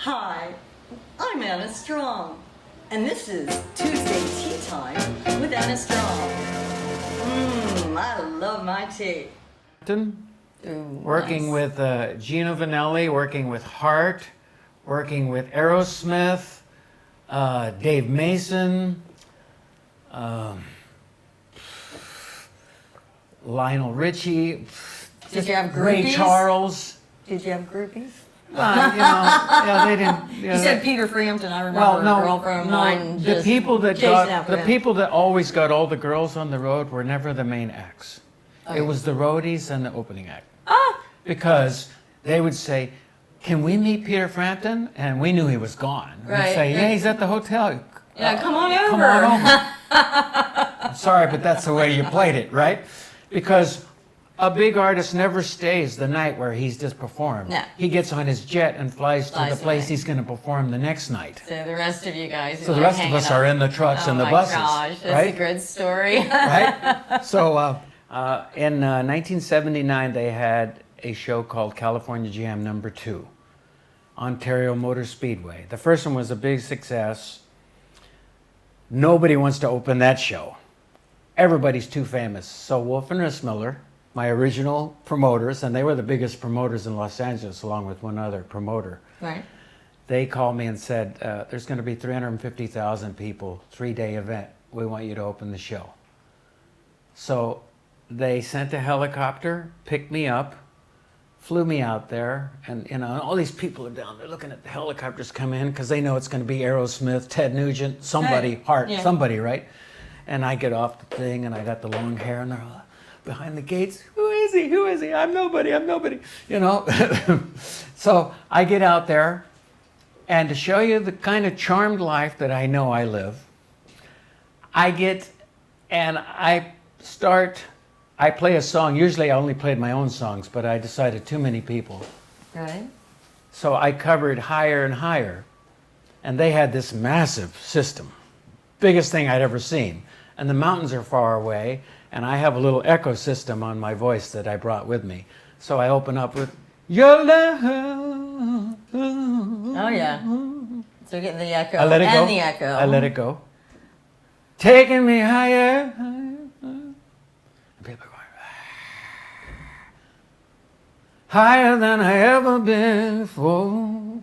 Hi, I'm AnnaStrong, and this is Tuesday Tea Time with AnnaStrong. I love my tea. Working with Gino Vanelli, working with Heart, working with Aerosmith, Dave Mason, Lionel Richie, Did you have groupies? Ray Charles. Did you have groupies? They didn't. You said Peter Frampton. I remember a girl from mine. The people that always got all the girls on the road were never the main acts. Okay. It was the roadies and the opening act. Because they would say, "Can we meet Peter Frampton?" And we knew he was gone. Right. We'd say, "Yeah, he's at the hotel." Yeah, come on over. Come on over. I'm sorry, but that's the way you played it, right? Because a big artist never stays the night where he's just performed. No. He gets on his jet and flies to the place away. He's going to perform the next night. So the rest of you guys. So the rest of us are in the trucks and the buses. Oh my gosh, that's right? a good story. Right? So in 1979, they had a show called California Jam No. 2, Ontario Motor Speedway. The first one was a big success. Nobody wants to open that show. Everybody's too famous. So Wolf and Rissmiller, my original promoters, and they were the biggest promoters in Los Angeles along with one other promoter. Right. They called me and said, there's going to be 350,000 people, 3-day event. We want you to open the show. So they sent a helicopter, picked me up, flew me out there, and all these people are down there looking at the helicopters come in because they know it's going to be Aerosmith, Ted Nugent, somebody, Heart, somebody, right? And I get off the thing, and I got the long hair, and they're all behind the gates. Who is he? Who is he? I'm nobody. I'm nobody. So I get out there, and to show you the kind of charmed life that I know I live, I play a song. Usually I only played my own songs, but I decided too many people. Right. So I covered Higher and Higher, and they had this massive system, biggest thing I'd ever seen. And the mountains are far away, and I have a little echo system on my voice that I brought with me. So I open up with, Your love. Oh, yeah. So you're getting the echo. I let it go. The echo. I let it go. Taking me higher. And people are going, higher than I ever been before.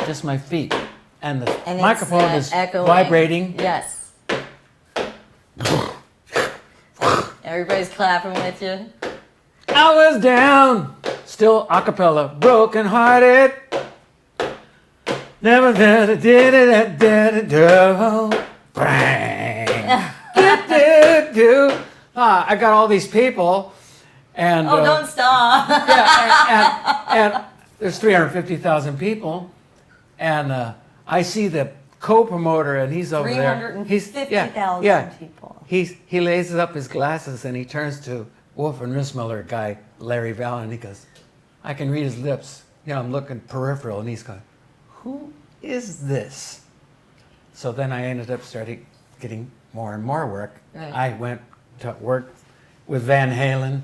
Just my feet. And the microphone is vibrating. Yes. Everybody's clapping with you. I was down, still a cappella, broken hearted. Never did it, I got all these people, and don't stop. and there's 350,000 people, and I see the co-promoter, and he's over there. 350,000 people. He lays up his glasses, and he turns to Wolf and Rissmiller guy, Larry Vallon, and he goes, I can read his lips. I'm looking peripheral, and he's going, who is this? So then I ended up starting getting more and more work. Right. I went to work with Van Halen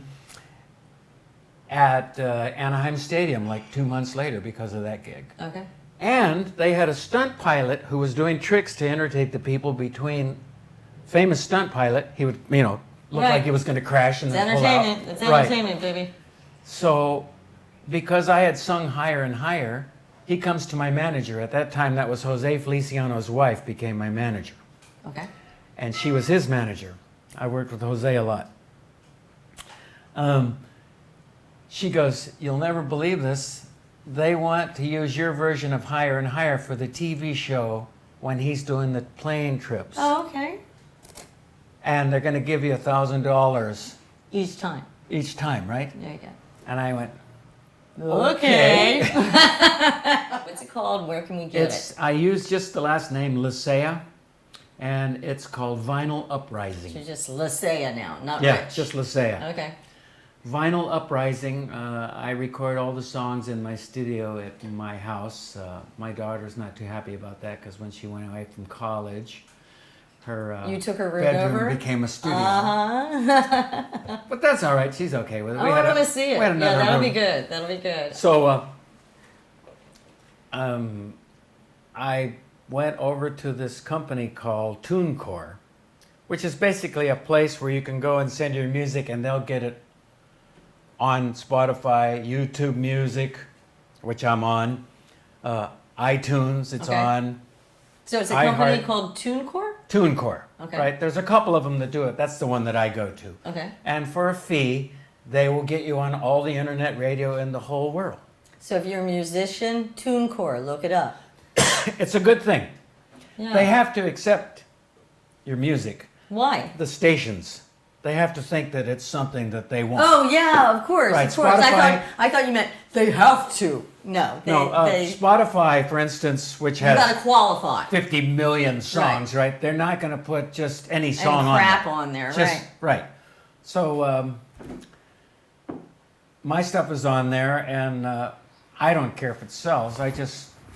at Anaheim Stadium like 2 months later because of that gig. Okay. And they had a stunt pilot who was doing tricks to entertain the people between famous stunt pilot. He would, look like he was going to crash and then pull out. It's entertainment, baby. So because I had sung Higher and Higher, he comes to my manager. At that time, that was Jose Feliciano's wife became my manager. Okay. And she was his manager. I worked with Jose a lot. She goes, you'll never believe this. They want to use your version of Higher and Higher for the TV show when he's doing the plane trips. Oh, okay. And they're going to give you $1,000 Each time. each time, right? There you go. And I went, okay. What's it called? Where can we get it? I used just the last name, Lecea, and it's called Vinyl So Uprising. just Lecea now, not Yeah, Rich. just Lecea. Okay. Vinyl Uprising, I record all the songs in my studio at my house. My daughter's not too happy about that because when she went away from college, her You took her room bedroom over? became a studio. Uh-huh. But that's all right. She's okay with it. Oh, I want to see it. we had Yeah, another that'll room. be good. That'll be good. So I went over to this company called TuneCore, which is basically a place where you can go and send your music and they'll get it on Spotify, YouTube Music, which I'm on, iTunes, it's Okay. on. So it's a company iHeart. called TuneCore? TuneCore, Okay. right? There's a couple of them that do it. That's the one that I go to. Okay. And for a fee, they will get you on all the internet radio in the whole world. So if you're a musician, TuneCore, look it up. It's a good thing. Yeah. They have to accept your music. Why? The stations. They have to think that it's something that they want. Oh yeah, of course, Right, of course. Spotify- I thought you meant they have to. No, they Spotify, for instance, which you gotta has qualify 50 million songs, right? They're not going to put just any song and crap on on there, there. right? Right. So my stuff is on there, and I don't care if it sells.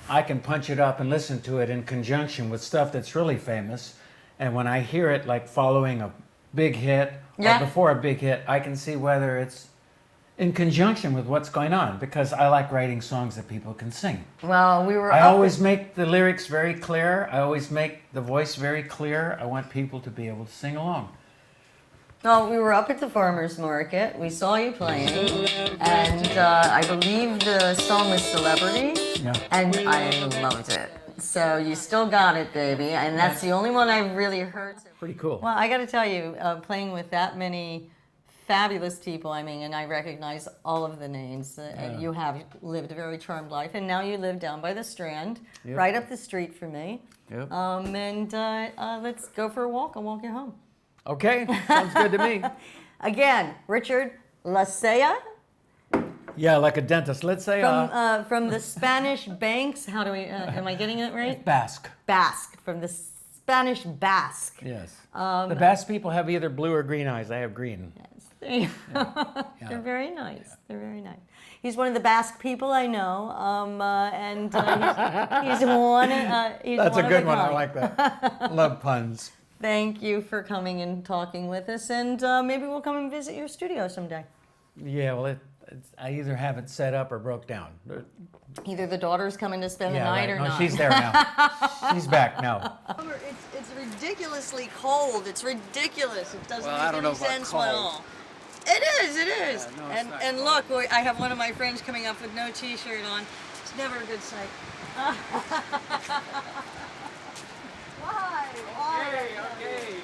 I can punch it up and listen to it in conjunction with stuff that's really famous. And when I hear it, like following a big hit Yeah. or before a big hit, I can see whether it's in conjunction with what's going on, because I like writing songs that people can sing. Well, we were. I up always make the lyrics very clear. I always make the voice very clear. I want people to be able to sing along. No, we were up at the farmers market. We saw you playing, and I believe the song was "Celebrity," Yeah. and I loved it. So you still got it, baby, and that's the only one I've really heard. Pretty cool. Well, I got to tell you, playing with that many fabulous people, I mean, and I recognize all of the names. You have lived a very charmed life, and now you live down by the Strand, Yep. right up the street from me. Yep. And let's go for a walk. I'll walk you home. Okay, sounds good to me. Again, Richard Lecea Yeah, like a dentist. Let's say from the Spanish Banks. How do we? Am I getting it right? Basque. Basque, from the Spanish Basque. Yes. The Basque people have either blue or green eyes. I have green. Yes. They're very nice. They're very nice. He's one of the Basque people I know, and he's one. He's That's one a of good a one. I kind. like that. Love puns. Thank you for coming and talking with us, and maybe we'll come and visit your studio someday. Yeah, well, I either have it set up or broke down. Either the daughter's coming to spend the night right. or No, not. she's there now. She's back now. It's ridiculously cold. It's ridiculous. It doesn't Well, I don't make know any about sense cold. at all. It is. It is. Yeah, no, it's not and cold. look, I have one of my friends coming up with no T-shirt on. It's never a good sight. Why? Okay.